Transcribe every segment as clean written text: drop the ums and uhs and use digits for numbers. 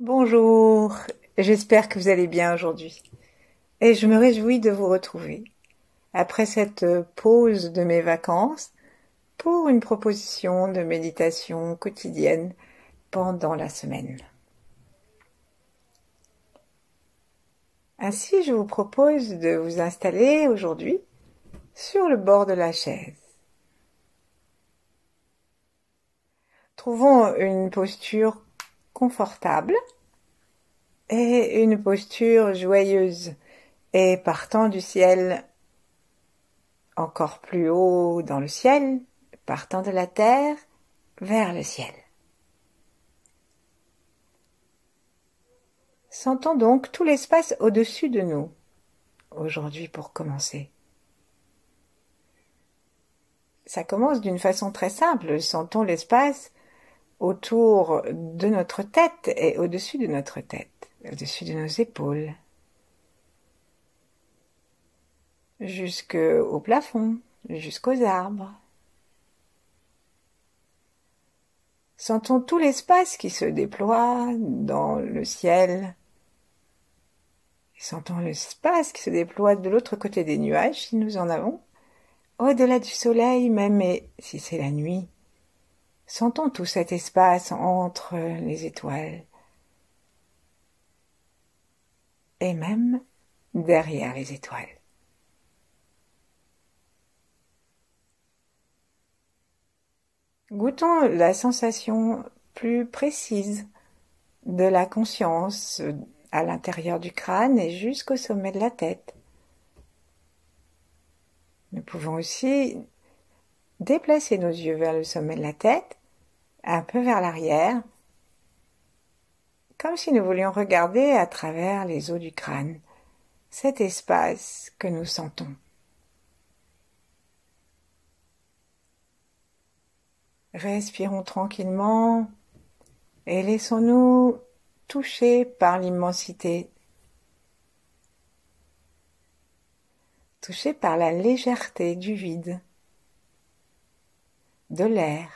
Bonjour, j'espère que vous allez bien aujourd'hui. Et je me réjouis de vous retrouver après cette pause de mes vacances pour une proposition de méditation quotidienne pendant la semaine. Ainsi, je vous propose de vous installer aujourd'hui sur le bord de la chaise. Trouvons une posture confortable et une posture joyeuse et partant du ciel encore plus haut dans le ciel, partant de la terre vers le ciel. Sentons donc tout l'espace au-dessus de nous, aujourd'hui pour commencer. Ça commence d'une façon très simple, sentons l'espace autour de notre tête et au-dessus de notre tête, au-dessus de nos épaules, jusqu'au plafond, jusqu'aux arbres. Sentons tout l'espace qui se déploie dans le ciel. Sentons l'espace qui se déploie de l'autre côté des nuages, si nous en avons, au-delà du soleil même, et si c'est la nuit. Sentons tout cet espace entre les étoiles et même derrière les étoiles. Goûtons la sensation plus précise de la conscience à l'intérieur du crâne et jusqu'au sommet de la tête. Nous pouvons aussi déplacer nos yeux vers le sommet de la tête, un peu vers l'arrière, comme si nous voulions regarder à travers les os du crâne, cet espace que nous sentons. Respirons tranquillement et laissons-nous toucher par l'immensité, toucher par la légèreté du vide, de l'air,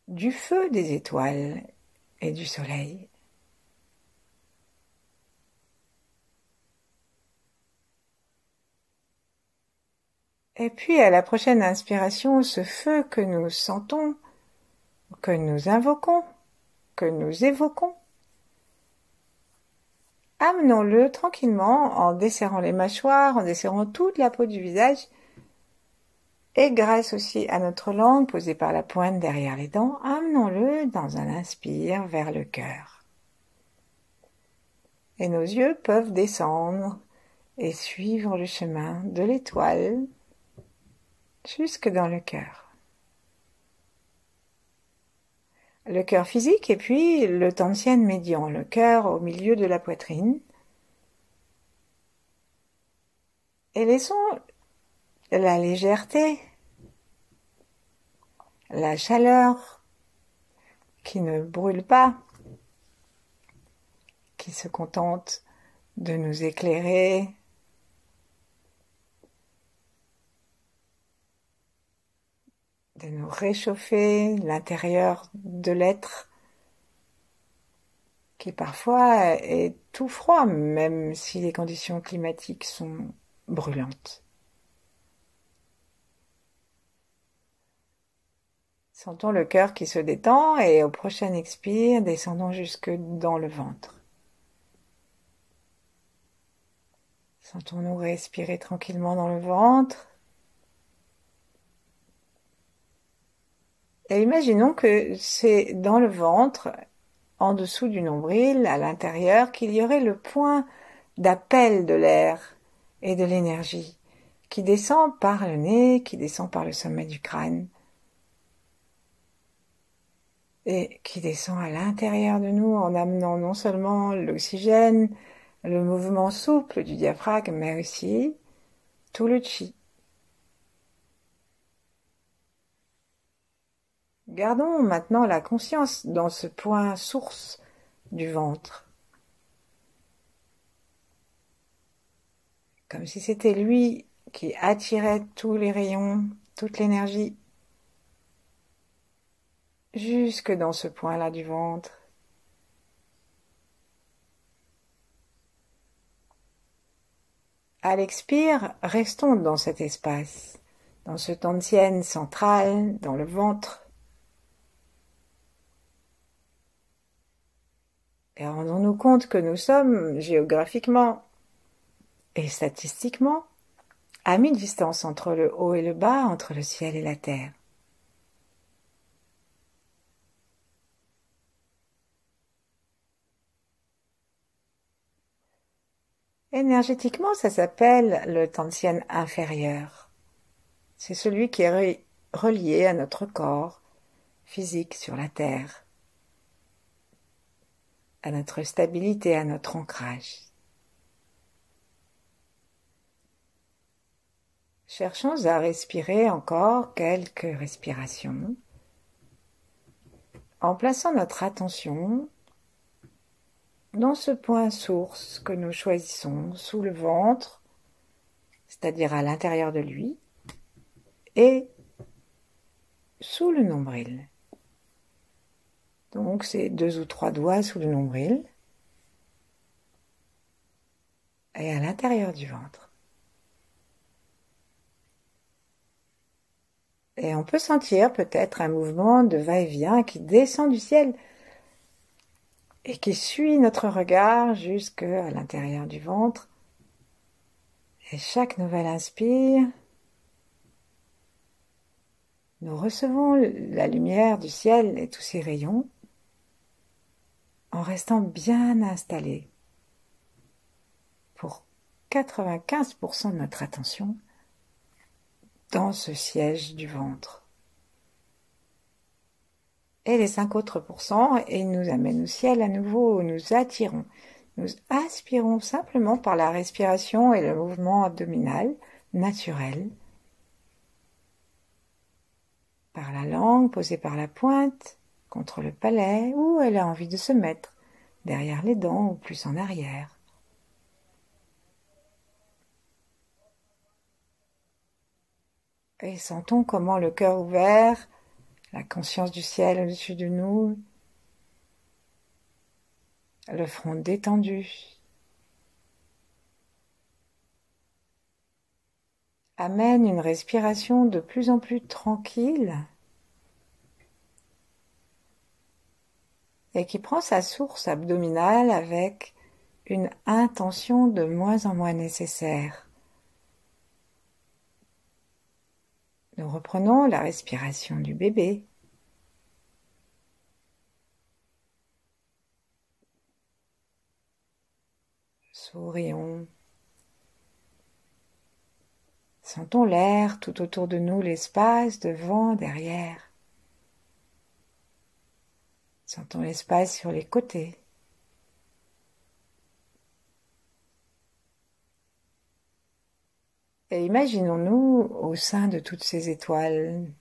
du feu des étoiles et du soleil. Et puis à la prochaine inspiration, ce feu que nous sentons, que nous invoquons, que nous évoquons, amenons-le tranquillement en desserrant les mâchoires, en desserrant toute la peau du visage et grâce aussi à notre langue posée par la pointe derrière les dents, amenons-le dans un inspire vers le cœur. Et nos yeux peuvent descendre et suivre le chemin de l'étoile jusque dans le cœur. Le cœur physique et puis le tantien médian, le cœur au milieu de la poitrine. Et laissons la légèreté, la chaleur qui ne brûle pas, qui se contente de nous éclairer, de nous réchauffer l'intérieur de l'être qui parfois est tout froid, même si les conditions climatiques sont brûlantes. Sentons le cœur qui se détend et au prochain expire, descendons jusque dans le ventre. Sentons-nous respirer tranquillement dans le ventre. Et imaginons que c'est dans le ventre, en dessous du nombril, à l'intérieur, qu'il y aurait le point d'appel de l'air et de l'énergie qui descend par le nez, qui descend par le sommet du crâne et qui descend à l'intérieur de nous en amenant non seulement l'oxygène, le mouvement souple du diaphragme, mais aussi tout le chi. Gardons maintenant la conscience dans ce point source du ventre, comme si c'était lui qui attirait tous les rayons, toute l'énergie, jusque dans ce point-là du ventre. À l'expire, restons dans cet espace, dans ce Tantien central, dans le ventre. Et rendons-nous compte que nous sommes, géographiquement et statistiquement, à mi-distance entre le haut et le bas, entre le ciel et la terre. Énergétiquement, ça s'appelle le Tantien inférieur. C'est celui qui est relié à notre corps physique sur la terre, à notre stabilité, à notre ancrage. Cherchons à respirer encore quelques respirations en plaçant notre attention dans ce point source que nous choisissons sous le ventre, c'est-à-dire à l'intérieur de lui, et sous le nombril. Donc c'est 2 ou 3 doigts sous le nombril et à l'intérieur du ventre. Et on peut sentir peut-être un mouvement de va-et-vient qui descend du ciel et qui suit notre regard jusqu'à l'intérieur du ventre. Et chaque nouvelle inspire, nous recevons la lumière du ciel et tous ses rayons en restant bien installés pour 95% de notre attention dans ce siège du ventre. Et les 5 autres pourcents, ils nous amènent au ciel à nouveau, nous attirons. Nous aspirons simplement par la respiration et le mouvement abdominal naturel, par la langue posée par la pointe, contre le palais, où elle a envie de se mettre, derrière les dents ou plus en arrière. Et sentons comment le cœur ouvert, la conscience du ciel au-dessus de nous, le front détendu, amène une respiration de plus en plus tranquille et qui prend sa source abdominale avec une intention de moins en moins nécessaire. Nous reprenons la respiration du bébé. Sourions. Sentons l'air tout autour de nous, l'espace devant, derrière. Sentons l'espace sur les côtés. Et imaginons-nous au sein de toutes ces étoiles.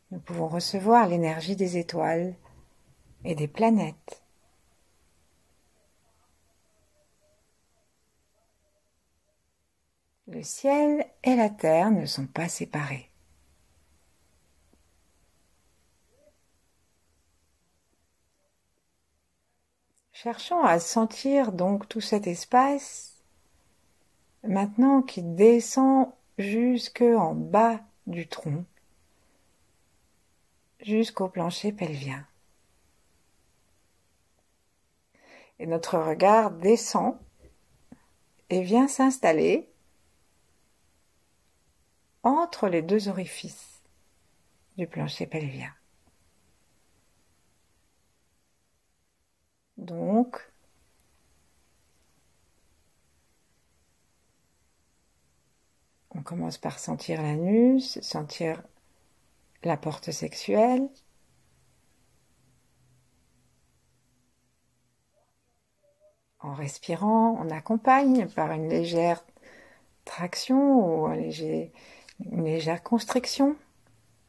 Nous pouvons recevoir l'énergie des étoiles et des planètes. Le ciel et la terre ne sont pas séparés. Cherchons à sentir donc tout cet espace maintenant qui descend jusque en bas du tronc, jusqu'au plancher pelvien. Et notre regard descend et vient s'installer entre les 2 orifices du plancher pelvien. Donc, on commence par sentir l'anus, sentir la porte sexuelle. En respirant, on accompagne par une légère traction ou une légère constriction,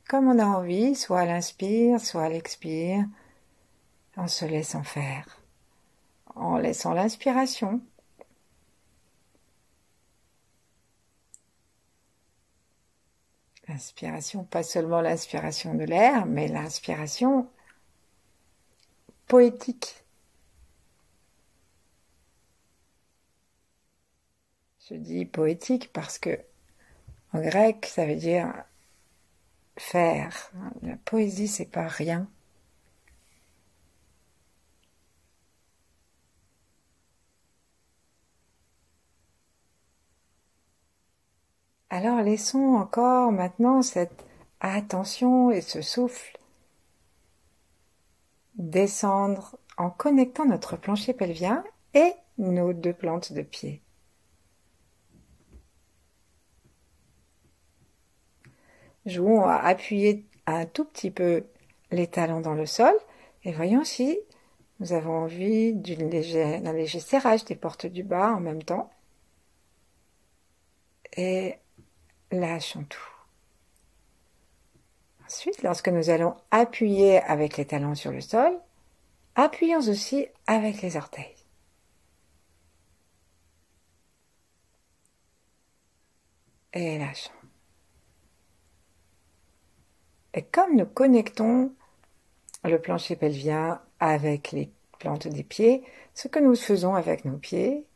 comme on a envie, soit à l'inspire, soit à l'expire, en se laissant faire, en laissant l'inspiration L'inspiration, pas seulement l'inspiration de l'air, mais l'inspiration poétique. Je dis poétique parce que en grec, ça veut dire faire. La poésie, c'est pas rien. Alors laissons encore maintenant cette attention et ce souffle descendre en connectant notre plancher pelvien et nos deux plantes de pied. Jouons à appuyer un tout petit peu les talons dans le sol et voyons si nous avons envie d'un léger serrage des portes du bas en même temps. Et lâchons tout. Ensuite, lorsque nous allons appuyer avec les talons sur le sol, appuyons aussi avec les orteils. Et lâchons. Et comme nous connectons le plancher pelvien avec les plantes des pieds, ce que nous faisons avec nos pieds,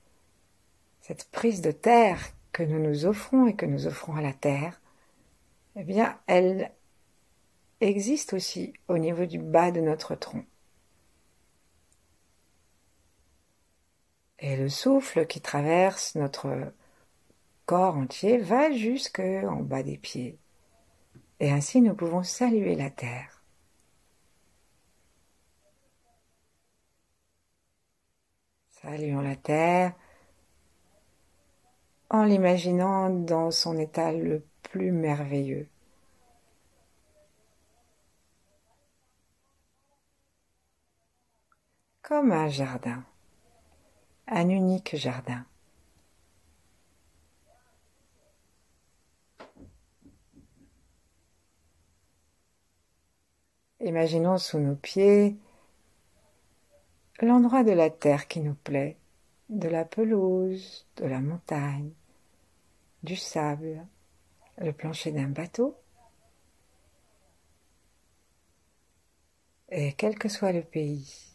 cette prise de terre que nous nous offrons et que nous offrons à la terre, eh bien, elle existe aussi au niveau du bas de notre tronc. Et le souffle qui traverse notre corps entier va jusqu'en bas des pieds. Et ainsi nous pouvons saluer la terre. Saluons la terre en l'imaginant dans son état le plus merveilleux. Comme un jardin, un unique jardin. Imaginons sous nos pieds l'endroit de la terre qui nous plaît, de la pelouse, de la montagne, du sable, le plancher d'un bateau. Et quel que soit le pays.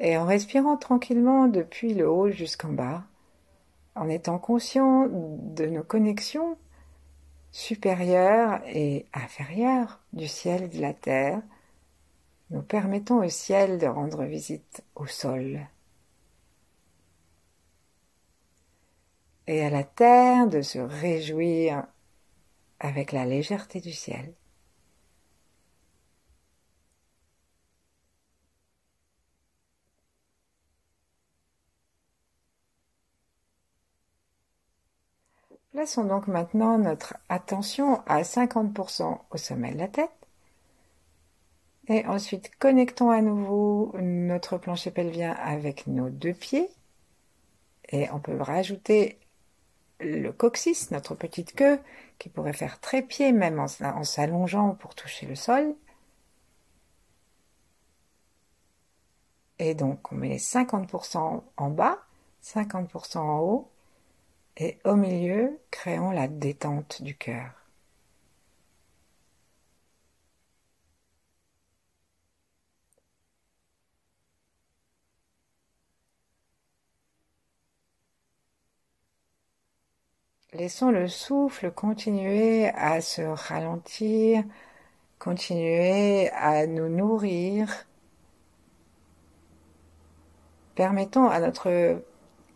Et en respirant tranquillement depuis le haut jusqu'en bas, en étant conscient de nos connexions supérieures et inférieures du ciel et de la terre, nous permettons au ciel de rendre visite au sol. Et à la terre de se réjouir avec la légèreté du ciel. Plaçons donc maintenant notre attention à 50% au sommet de la tête. Et ensuite, connectons à nouveau notre plancher pelvien avec nos deux pieds. Et on peut rajouter le coccyx, notre petite queue, qui pourrait faire trépied même en s'allongeant pour toucher le sol. Et donc, on met 50% en bas, 50% en haut. Et au milieu, créons la détente du cœur. Laissons le souffle continuer à se ralentir, continuer à nous nourrir. Permettons à notre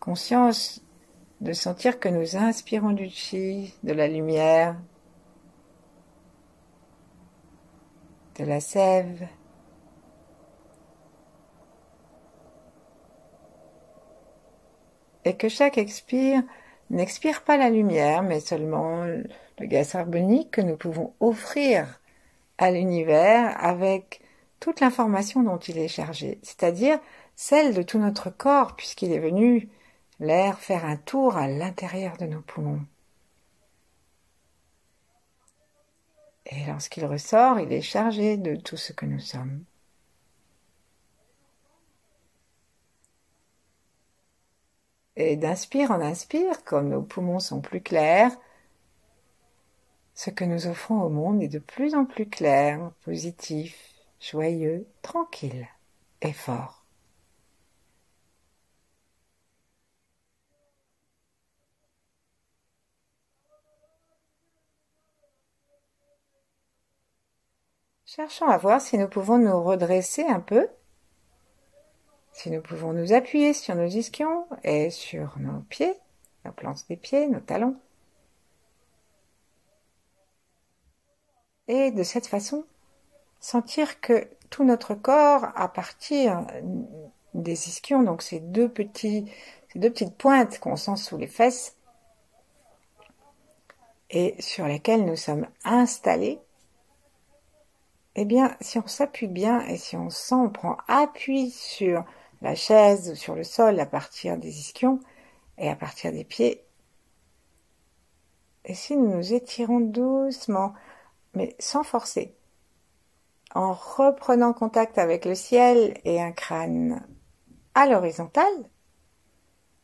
conscience de sentir que nous inspirons du chi, de la lumière, de la sève. Et que chaque expire n'expire pas la lumière, mais seulement le gaz carbonique que nous pouvons offrir à l'univers avec toute l'information dont il est chargé, c'est-à-dire celle de tout notre corps, puisqu'il est venu l'air faire un tour à l'intérieur de nos poumons. Et lorsqu'il ressort, il est chargé de tout ce que nous sommes. Et d'inspire en inspire, comme nos poumons sont plus clairs, ce que nous offrons au monde est de plus en plus clair, positif, joyeux, tranquille et fort. Cherchons à voir si nous pouvons nous redresser un peu, si nous pouvons nous appuyer sur nos ischions et sur nos pieds, la plante des pieds, nos talons. Et de cette façon, sentir que tout notre corps, à partir des ischions, donc ces deux petites pointes qu'on sent sous les fesses et sur lesquelles nous sommes installés, eh bien, si on s'appuie bien et si on sent, on prend appui sur la chaise ou sur le sol à partir des ischions et à partir des pieds, et si nous nous étirons doucement, mais sans forcer, en reprenant contact avec le ciel et un crâne à l'horizontale,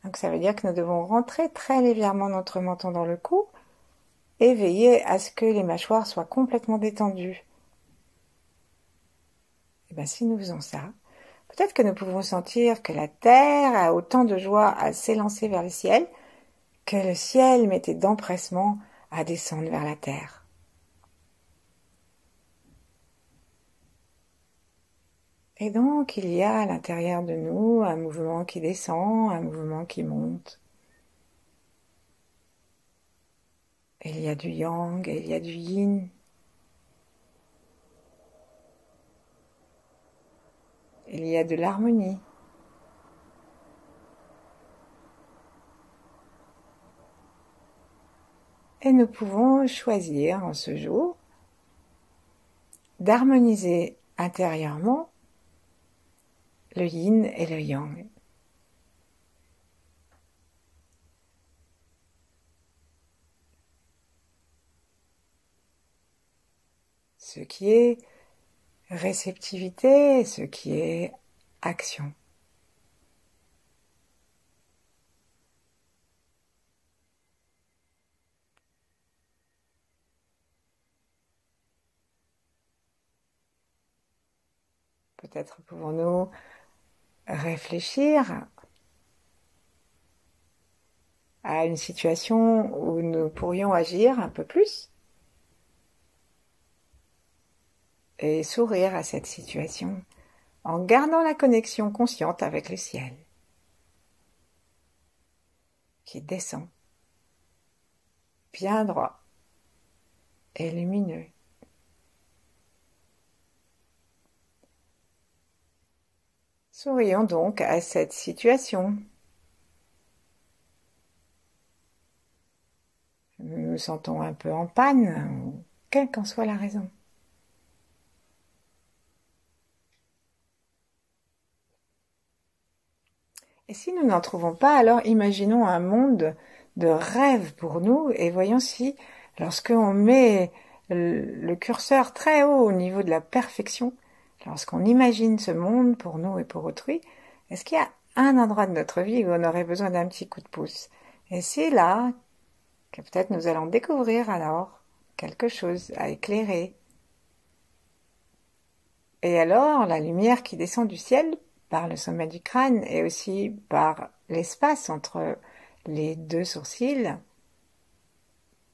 donc ça veut dire que nous devons rentrer très légèrement notre menton dans le cou et veiller à ce que les mâchoires soient complètement détendues. Et bien si nous faisons ça, peut-être que nous pouvons sentir que la terre a autant de joie à s'élancer vers le ciel que le ciel mettait d'empressement à descendre vers la terre. Et donc, il y a à l'intérieur de nous un mouvement qui descend, un mouvement qui monte. Et il y a du yang et il y a du yin. Il y a de l'harmonie. Et nous pouvons choisir en ce jour d'harmoniser intérieurement le yin et le yang. Ce qui est réceptivité et ce qui est action. Peut-être pouvons-nous réfléchir à une situation où nous pourrions agir un peu plus et sourire à cette situation en gardant la connexion consciente avec le ciel qui descend bien droit et lumineux. Sourions donc à cette situation. Nous nous sentons un peu en panne, quelle qu'en soit la raison. Et si nous n'en trouvons pas, alors imaginons un monde de rêve pour nous et voyons si, lorsqu'on met le curseur très haut au niveau de la perfection, lorsqu'on imagine ce monde pour nous et pour autrui, est-ce qu'il y a un endroit de notre vie où on aurait besoin d'un petit coup de pouce? Et c'est là que peut-être nous allons découvrir alors quelque chose à éclairer. Et alors, la lumière qui descend du ciel par le sommet du crâne et aussi par l'espace entre les deux sourcils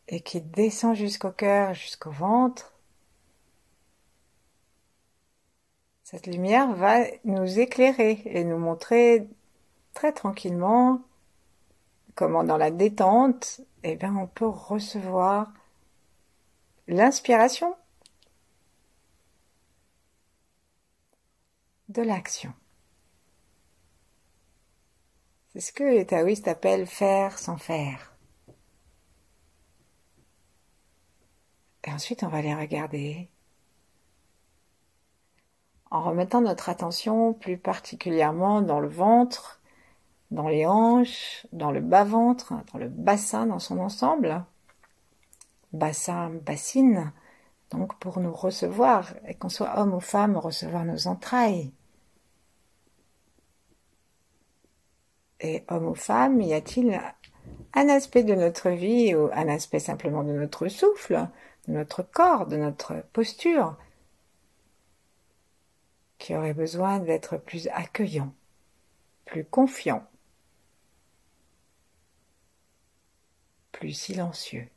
et qui descend jusqu'au cœur, jusqu'au ventre, cette lumière va nous éclairer et nous montrer très tranquillement comment dans la détente, eh bien, on peut recevoir l'inspiration de l'action. C'est ce que les taoïstes appellent faire sans faire. Et ensuite, on va les regarder en remettant notre attention plus particulièrement dans le ventre, dans les hanches, dans le bas-ventre, dans le bassin dans son ensemble. Bassin, bassine, donc pour nous recevoir, et qu'on soit homme ou femme, recevoir nos entrailles. Et homme ou femme, y a-t-il un aspect de notre vie ou un aspect simplement de notre souffle, de notre corps, de notre posture, qui aurait besoin d'être plus accueillant, plus confiant, plus silencieux?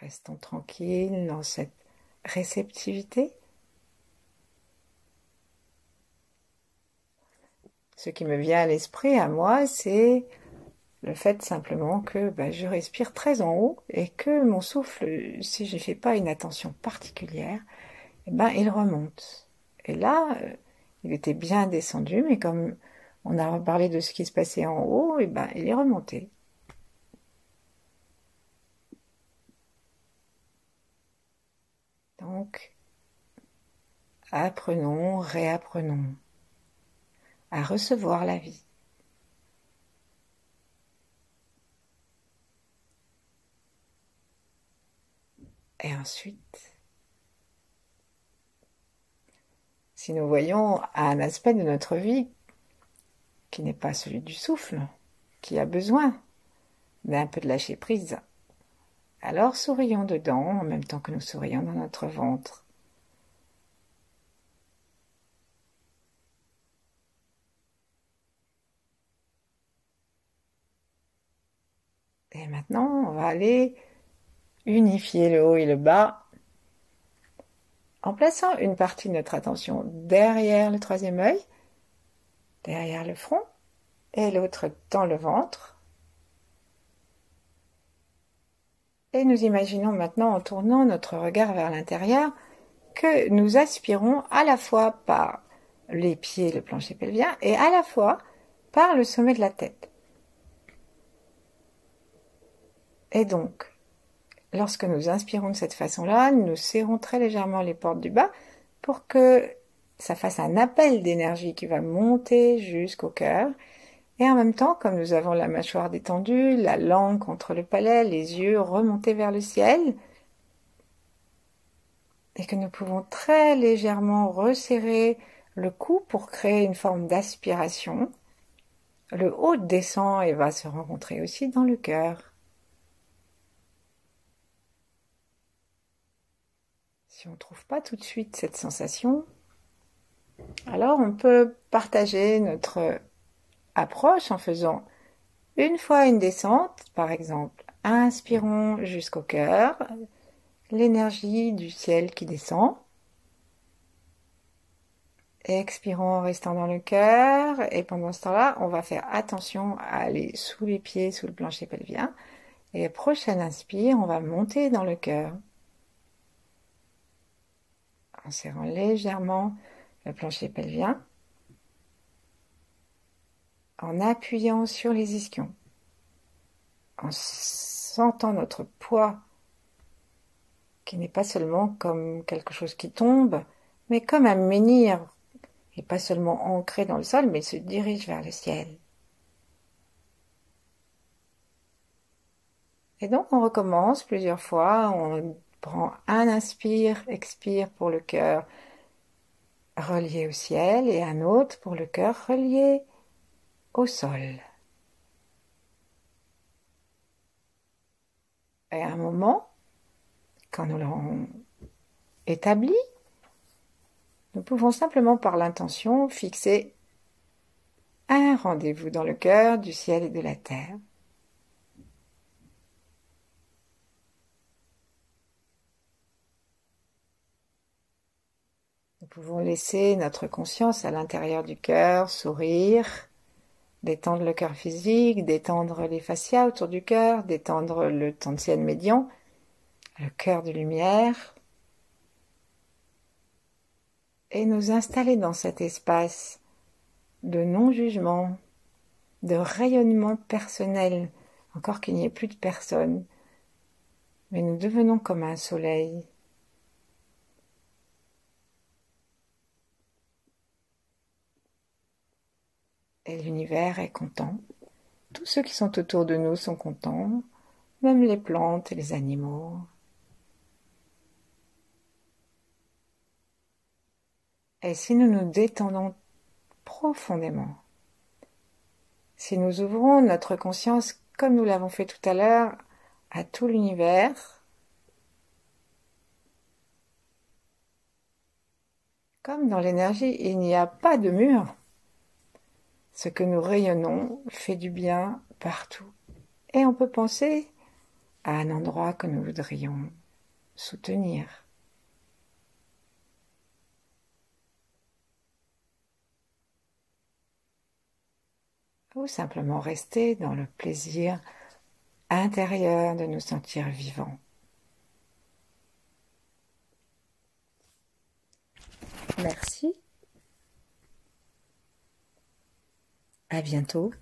Restons tranquilles dans cette réceptivité. Ce qui me vient à l'esprit, à moi, c'est le fait simplement que je respire très en haut et que mon souffle, si je ne fais pas une attention particulière, il remonte. Et là, il était bien descendu, mais comme on a reparlé de ce qui se passait en haut, il est remonté. Donc, apprenons, réapprenons à recevoir la vie. Et ensuite, si nous voyons un aspect de notre vie qui n'est pas celui du souffle, qui a besoin d'un peu de lâcher prise, alors sourions dedans en même temps que nous sourions dans notre ventre. Et maintenant, on va aller unifier le haut et le bas en plaçant une partie de notre attention derrière le troisième œil, derrière le front, et l'autre dans le ventre. Et nous imaginons maintenant, en tournant notre regard vers l'intérieur, que nous aspirons à la fois par les pieds, le plancher pelvien, et à la fois par le sommet de la tête. Et donc, lorsque nous inspirons de cette façon-là, nous serrons très légèrement les portes du bas pour que ça fasse un appel d'énergie qui va monter jusqu'au cœur. Et en même temps, comme nous avons la mâchoire détendue, la langue contre le palais, les yeux remontés vers le ciel, et que nous pouvons très légèrement resserrer le cou pour créer une forme d'aspiration, le haut descend et va se rencontrer aussi dans le cœur. Si on ne trouve pas tout de suite cette sensation, alors on peut partager notre approche en faisant une fois une descente, par exemple. Inspirons jusqu'au cœur, l'énergie du ciel qui descend. Expirons en restant dans le cœur. Et pendant ce temps-là, on va faire attention à aller sous les pieds, sous le plancher pelvien. Et prochaine inspire, on va monter dans le cœur. En serrant légèrement le plancher pelvien. En appuyant sur les ischions. En sentant notre poids qui n'est pas seulement comme quelque chose qui tombe, mais comme un menhir, et pas seulement ancré dans le sol, mais il se dirige vers le ciel. Et donc on recommence plusieurs fois, on prend un inspire, expire pour le cœur relié au ciel, et un autre pour le cœur relié au sol. Et à un moment, quand nous l'avons établi, nous pouvons simplement par l'intention fixer un rendez-vous dans le cœur du ciel et de la terre. Nous pouvons laisser notre conscience à l'intérieur du cœur, sourire, détendre le cœur physique, détendre les fascias autour du cœur, détendre le tantien médian, le cœur de lumière, et nous installer dans cet espace de non-jugement, de rayonnement personnel, encore qu'il n'y ait plus de personne, mais nous devenons comme un soleil. Et l'univers est content. Tous ceux qui sont autour de nous sont contents. même les plantes et les animaux. Et si nous nous détendons profondément, si nous ouvrons notre conscience, comme nous l'avons fait tout à l'heure, à tout l'univers, comme dans l'énergie, il n'y a pas de mur. Ce que nous rayonnons fait du bien partout. Et on peut penser à un endroit que nous voudrions soutenir. Ou simplement rester dans le plaisir intérieur de nous sentir vivants. Merci. À bientôt.